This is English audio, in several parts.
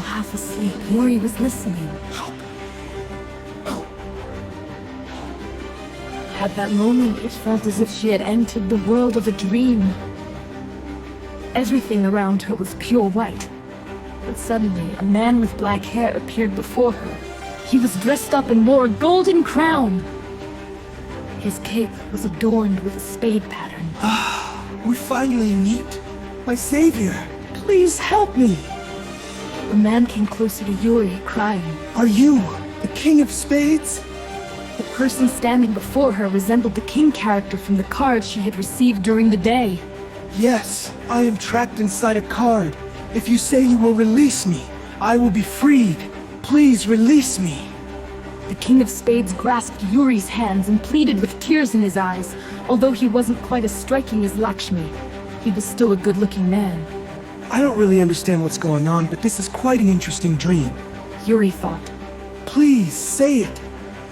half asleep, Yuri was listening. At that moment, it felt as if she had entered the world of a dream. Everything around her was pure white. But suddenly, a man with black hair appeared before her. He was dressed up and wore a golden crown. His cape was adorned with a spade pattern. We finally meet. My savior, please help me. The man came closer to Yuri, crying. Are you the King of Spades? The person standing before her resembled the king character from the card she had received during the day. Yes, I am trapped inside a card. If you say you will release me, I will be freed. Please release me. The King of Spades grasped Yuri's hands and pleaded with tears in his eyes. Although he wasn't quite as striking as Lakshmi, he was still a good-looking man. I don't really understand what's going on, but this is quite an interesting dream. Yuri thought. Please, say it.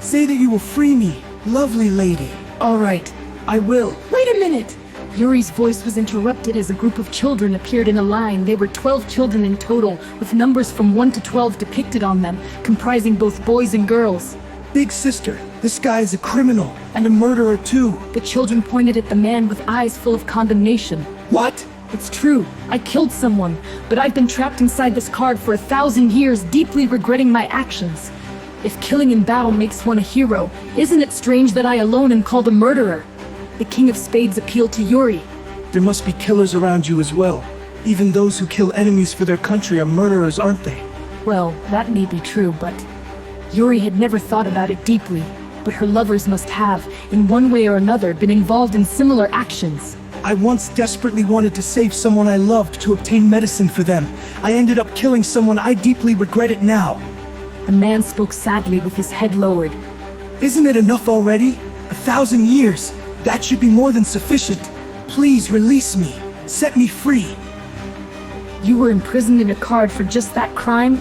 Say that you will free me, lovely lady. All right, I will. Wait a minute! Yuri's voice was interrupted as a group of children appeared in a line. They were 12 children in total, with numbers from 1 to 12 depicted on them, comprising both boys and girls. Big sister, this guy is a criminal, and a murderer too. The children pointed at the man with eyes full of condemnation. What? It's true, I killed someone, but I've been trapped inside this card for 1,000 years, deeply regretting my actions. If killing in battle makes one a hero, isn't it strange that I alone am called a murderer? The King of Spades appealed to Yuri. There must be killers around you as well. Even those who kill enemies for their country are murderers, aren't they? Well, that may be true, but Yuri had never thought about it deeply. But her lovers must have, in one way or another, been involved in similar actions. I once desperately wanted to save someone I loved to obtain medicine for them. I ended up killing someone. I deeply regret it now. The man spoke sadly with his head lowered. Isn't it enough already? 1,000 years. That should be more than sufficient. Please release me. Set me free. You were imprisoned in a card for just that crime?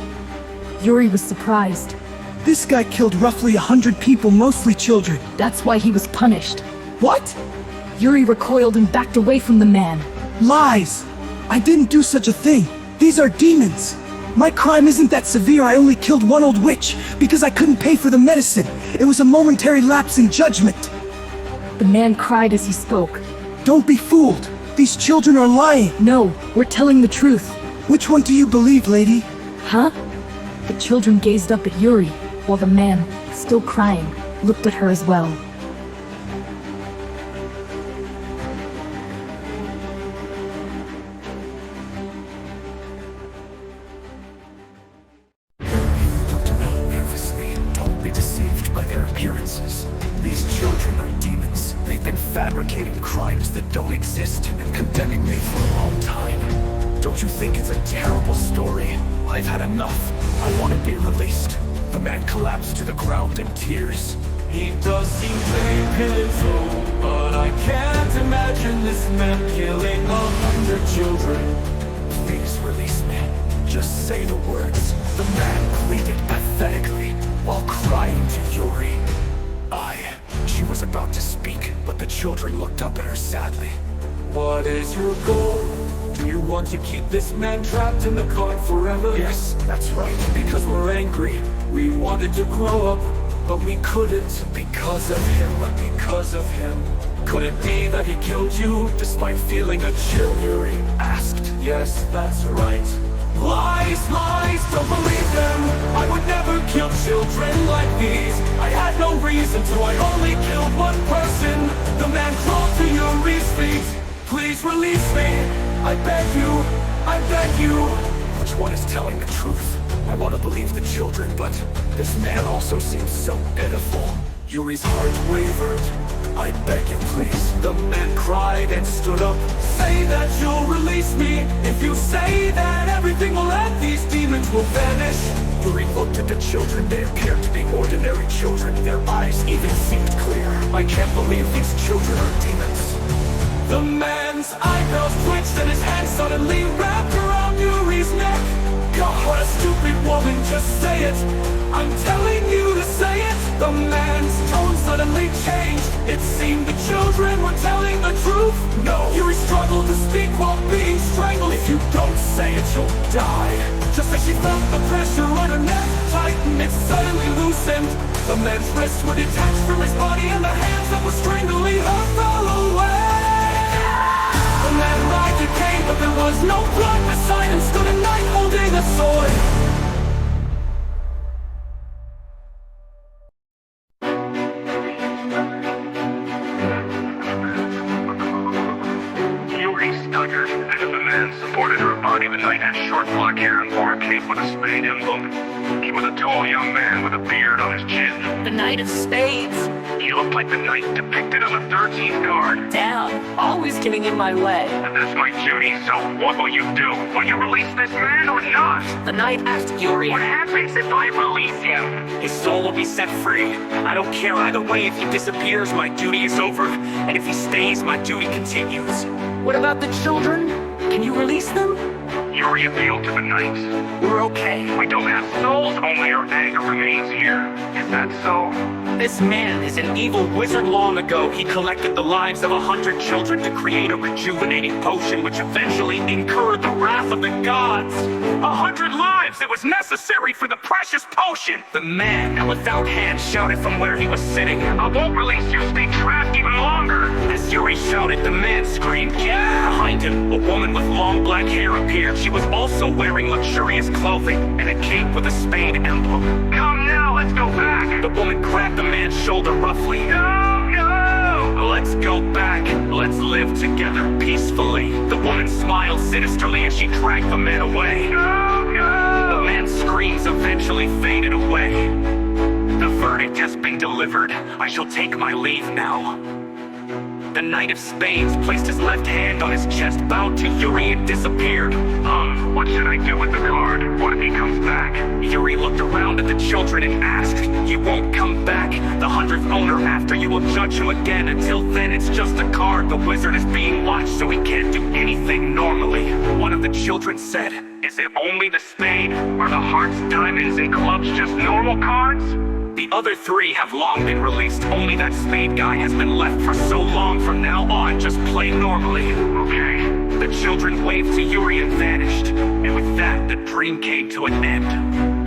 Yuri was surprised. This guy killed roughly 100 people, mostly children. That's why he was punished. What? Yuri recoiled and backed away from the man. Lies! I didn't do such a thing. These are demons. My crime isn't that severe. I only killed one old witch because I couldn't pay for the medicine. It was a momentary lapse in judgment. The man cried as he spoke. Don't be fooled. These children are lying. No, we're telling the truth. Which one do you believe, lady? Huh? The children gazed up at Yuri, while the man, still crying, looked at her as well. Don't be deceived by their appearances. These children are demons. They've been fabricating crimes that don't exist and condemning me for a long time. Don't you think it's a terrible story? I've had enough. I want to be released. The man collapsed to the ground in tears. He does seem very pitiful, but I can't imagine this man killing 100 children. Please release me. Just say the words. The man pleaded pathetically while crying to Yuri. She was about to speak, but the children looked up at her sadly. What is your goal? Do you want to keep this man trapped in the card forever? Yes, that's right. Because we're angry. We wanted to grow up, but we couldn't. Because of him. Because of him. Could it be that he killed you despite feeling a chill? Yuri asked. Yes, that's right. Lies, lies, don't believe them. I would never kill children like these. I had no reason to, I only killed one person. The man crawled to Yuri's feet. Please release me. I beg you, I beg you. Which one is telling the truth? I want to believe the children, but this man also seems so pitiful. Yuri's heart wavered. I beg you, please. The man cried and stood up. Say that you'll release me. If you say that everything will end, these demons will vanish. Yuri looked at the children. They appeared to be ordinary children. Their eyes even seemed clear. I can't believe these children are demons. The man's eyebrows twitched and his hand suddenly wrapped around Yuri's neck. God, what a stupid woman, just say it. I'm telling you to say it. The man's tone suddenly changed. It seemed the children were telling the truth. No, Yuri struggled to speak while being strangled. If you don't say it, you'll die. Just as she felt the pressure on her neck tighten, it suddenly loosened. The man's wrists were detached from his body, and the hands that were strangling her fell away. The man writhed in pain, but there was no blood. Beside him stood a knight holding a sword. Yuri stuttered, and the man supported her body. The knight had short black hair and wore a cape with a spade emblem. He was a tall young man with a beard on his chin. The Knight of Spades. He looked like the knight depicted on the 13th card. Down. Always getting in my way. And that's my duty, so what will you do? Will you release this man or not? The Knight asked Yuri. What happens if I release him? His soul will be set free. I don't care either way. If he disappears, my duty is over. And if he stays, my duty continues. What about the children? Can you release them? Yuri appealed to the knights. We're okay. We don't have souls, only our anger remains here. Is that so? This man is an evil wizard. Long ago, he collected the lives of 100 children to create a rejuvenating potion which eventually incurred the wrath of the gods. 100 lives! It was necessary for the precious potion! The man, without hands, shouted from where he was sitting. I won't release you, stay trapped even longer! As Yuri shouted, the man screamed, "Yeah!" Behind him, a woman with long black hair appeared. She was also wearing luxurious clothing and a cape with a spade emblem. Come now, let's go back! The woman grabbed the man's shoulder roughly. No, no! Let's go back. Let's live together peacefully. The woman smiled sinisterly as she dragged the man away. No, no! The man's screams eventually faded away. The verdict has been delivered. I shall take my leave now. The Knight of Spades placed his left hand on his chest, bowed to Yuri, and disappeared. What should I do with the card? What if he comes back? Yuri looked around at the children and asked, "You won't come back. The 100th owner after you will judge you again. Until then, it's just a card. The wizard is being watched, so he can't do anything normally." One of the children said, Is it only the spade? Are the hearts, diamonds, and clubs just normal cards? "The other 3 have long been released. Only that spade guy has been left for so long. From now on, just play normally." Okay. The children waved to Yuri and vanished. And with that, the dream came to an end.